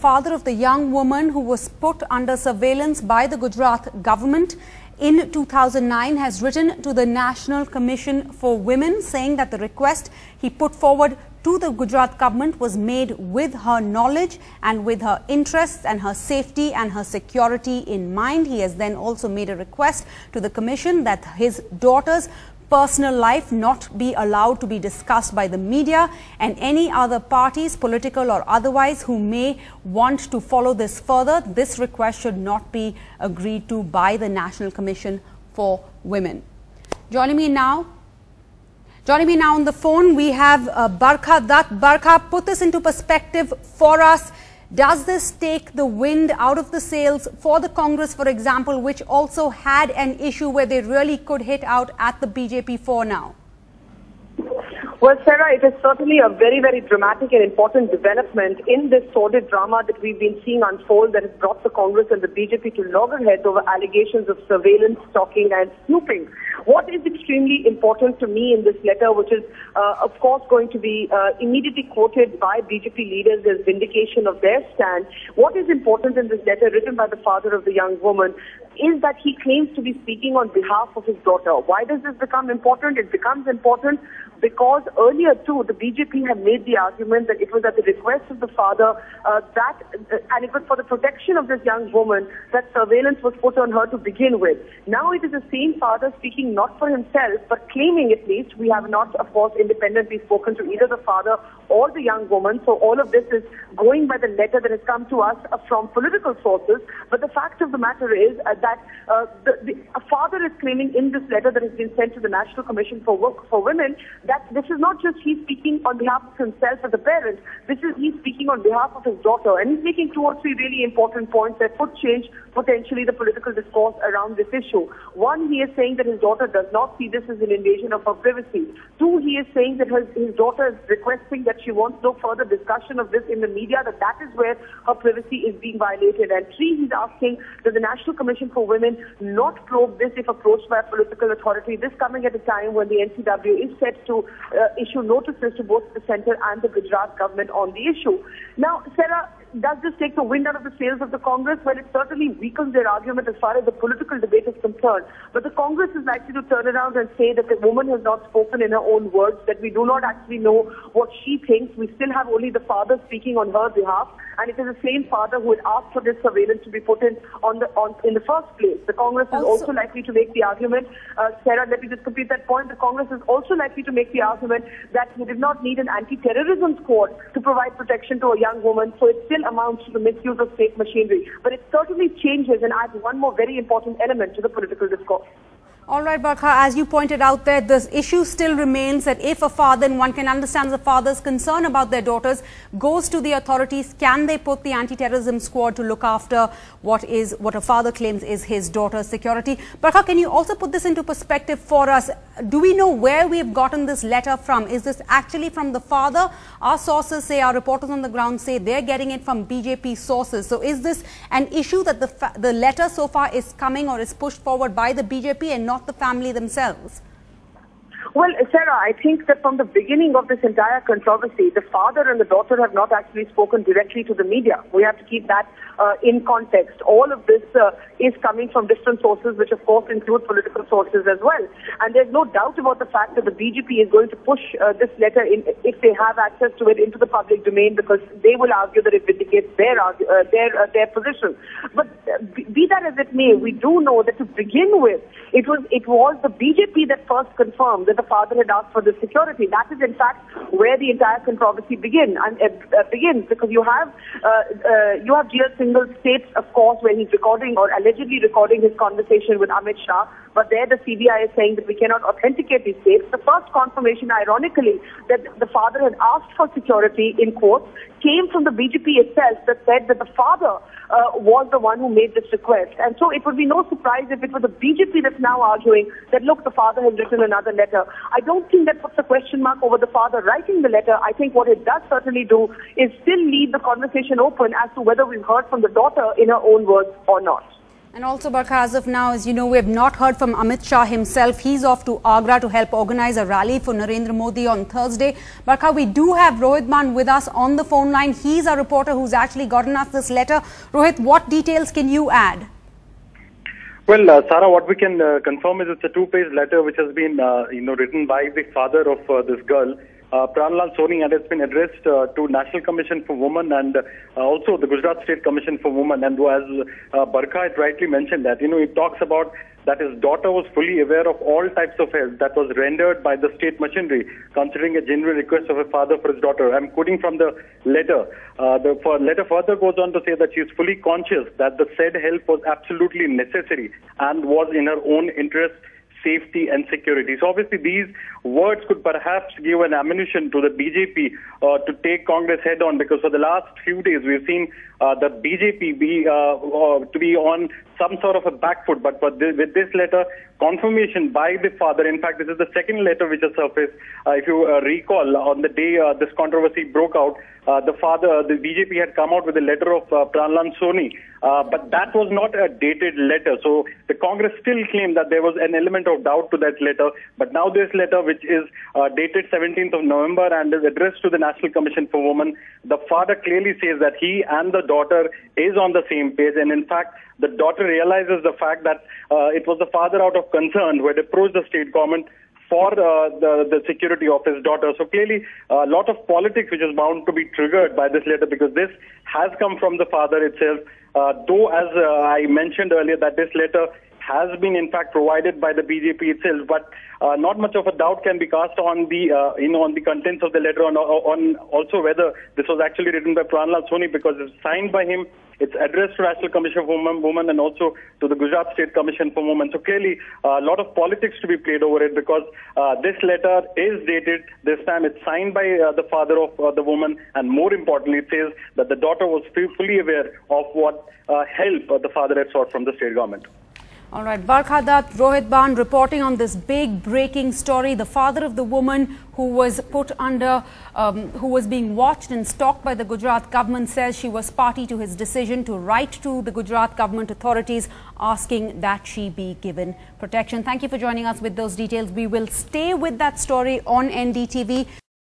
father of the young woman who was put under surveillance by the Gujarat government in 2009, has written to the National Commission for Women saying that the request he put forward to the Gujarat government was made with her knowledge and with her interests and her safety and her security in mind. He has then also made a request to the commission that his daughter's personal life not be allowed to be discussed by the media, and any other parties, political or otherwise, who may want to follow this further. This request should not be agreed to by the National Commission for Women. Joining me now on the phone, we have Barkha Dutt. Barkha, put this into perspective for us. Does this take the wind out of the sails for the Congress, for example, which also had an issue where they really could hit out at the BJP for now? Well, Sarah, it is certainly a very, very dramatic and important development in this sordid drama that we've been seeing unfold that has brought the Congress and the BJP to loggerheads over allegations of surveillance, stalking and snooping. What is extremely important to me in this letter, which is, of course, going to be immediately quoted by BJP leaders as vindication of their stand, what is important in this letter written by the father of the young woman is that he claims to be speaking on behalf of his daughter. Why does this become important? It becomes important because earlier too, the BJP had made the argument that it was at the request of the father and it was for the protection of this young woman that surveillance was put on her to begin with. Now it is the same father speaking not for himself, but claiming, at least, we have not, of course, independently spoken to either the father or the young woman. So all of this is going by the letter that has come to us from political sources. But the fact of the matter is that a father is claiming in this letter that has been sent to the National Commission for Women that this is not just he speaking on behalf of himself as a parent, this is he speaking on behalf of his daughter. And he's making 2 or 3 really important points that could change potentially the political discourse around this issue. One, he is saying that his daughter does not see this as an invasion of her privacy. 2, he is saying that his daughter is requesting that she wants no further discussion of this in the media, that is where her privacy is being violated. And 3, he's asking that the National Commission for Women not probe this if approached by a political authority, this coming at a time when the NCW is set to issue notices to both the centre and the Gujarat government on the issue. Now, Sarah, does this take the wind out of the sails of the Congress? Well, it certainly weakens their argument as far as the political debate is concerned. But the Congress is likely to turn around and say that the woman has not spoken in her own words, that we do not actually know what she thinks. We still have only the father speaking on her behalf. And it is the same father who had asked for this surveillance to be put in in the first place. The Congress is also likely to make the argument, Sarah, let me just complete that point. The Congress is also likely to make the argument that he did not need an anti-terrorism squad to provide protection to a young woman, so it still amounts to the misuse of state machinery. But it certainly changes and adds one more very important element to the political discourse. All right, Barkha, as you pointed out there, this issue still remains that if a father, and one can understand the father's concern about their daughters, goes to the authorities, can they put the anti-terrorism squad to look after what a father claims is his daughter's security? Barkha, can you also put this into perspective for us? Do we know where we've gotten this letter from? Is this actually from the father? Our sources say, our reporters on the ground say they're getting it from BJP sources. So is this an issue that the letter so far is coming or is pushed forward by the BJP and not the family themselves? Well, Sarah, I think that from the beginning of this entire controversy, the father and the daughter have not actually spoken directly to the media. We have to keep that in context. All of this is coming from different sources, which of course include political sources as well. And there's no doubt about the fact that the BJP is going to push this letter, if they have access to it, into the public domain, because they will argue that it vindicates their position. But be that as it may, we do know that to begin with, it was the BJP that first confirmed that the father had asked for the security. That is, in fact, where the entire controversy begins, because you have G.L. Singhal states, of course, when he's recording or allegedly recording his conversation with Amit Shah, but there the CBI is saying that we cannot authenticate these tapes. The first confirmation, ironically, that the father had asked for security, in quotes, came from the BJP itself, that said that the father was the one who made this request. And so it would be no surprise if it was the BJP that's now arguing that, look, the father has written another letter. I don't think that puts a question mark over the father writing the letter. I think what it does certainly do is still leave the conversation open as to whether we've heard from the daughter in her own words or not. And also, Barkha, as of now, as you know, we have not heard from Amit Shah himself. He's off to Agra to help organize a rally for Narendra Modi on Thursday. Barkha, we do have Rohit Ban with us on the phone line. He's a reporter who's actually gotten us this letter. Rohit, what details can you add? Well, Sarah, what we can confirm is it's a two-page letter which has been, written by the father of this girl, Pranlal Soni, and it's been addressed to National Commission for Women and also the Gujarat State Commission for Women. And as Barkha had rightly mentioned that, it talks about that his daughter was fully aware of all types of help that was rendered by the state machinery, considering a genuine request of a father for his daughter. I'm quoting from the letter. The letter further goes on to say that she is fully conscious that the said help was absolutely necessary and was in her own interest, safety and security. So obviously these words could perhaps give an ammunition to the BJP to take Congress head on, because for the last few days we've seen the BJP to be on some sort of a back foot. But with this letter, confirmation by the father, in fact this is the second letter which has surfaced. If you recall, on the day this controversy broke out, the BJP had come out with a letter of Pranlal Soni, but that was not a dated letter. So the Congress still claimed that there was an element of doubt to that letter. But now this letter, which is dated 17th of November and is addressed to the National Commission for Women, the father clearly says that he and the daughter is on the same page. And in fact, the daughter realizes the fact that it was the father, out of concern, who had approached the state government for the security of his daughter. So clearly a lot of politics which is bound to be triggered by this letter, because this has come from the father itself. Though, as I mentioned earlier, that this letter has been in fact provided by the BJP itself, but not much of a doubt can be cast on the on the contents of the letter, on also whether this was actually written by Pranlal Soni, because it's signed by him. It's addressed to National Commission for Women and also to the Gujarat State Commission for Women. So clearly a lot of politics to be played over it, because this letter is dated. This time it's signed by the father of the woman, and more importantly it says that the daughter was fully aware of what help the father had sought from the state government. All right, Barkha Dutt, Rohit Ban reporting on this big breaking story. The father of the woman who was put under, who was being watched and stalked by the Gujarat government, says she was party to his decision to write to the Gujarat government authorities asking that she be given protection. Thank you for joining us with those details. We will stay with that story on NDTV.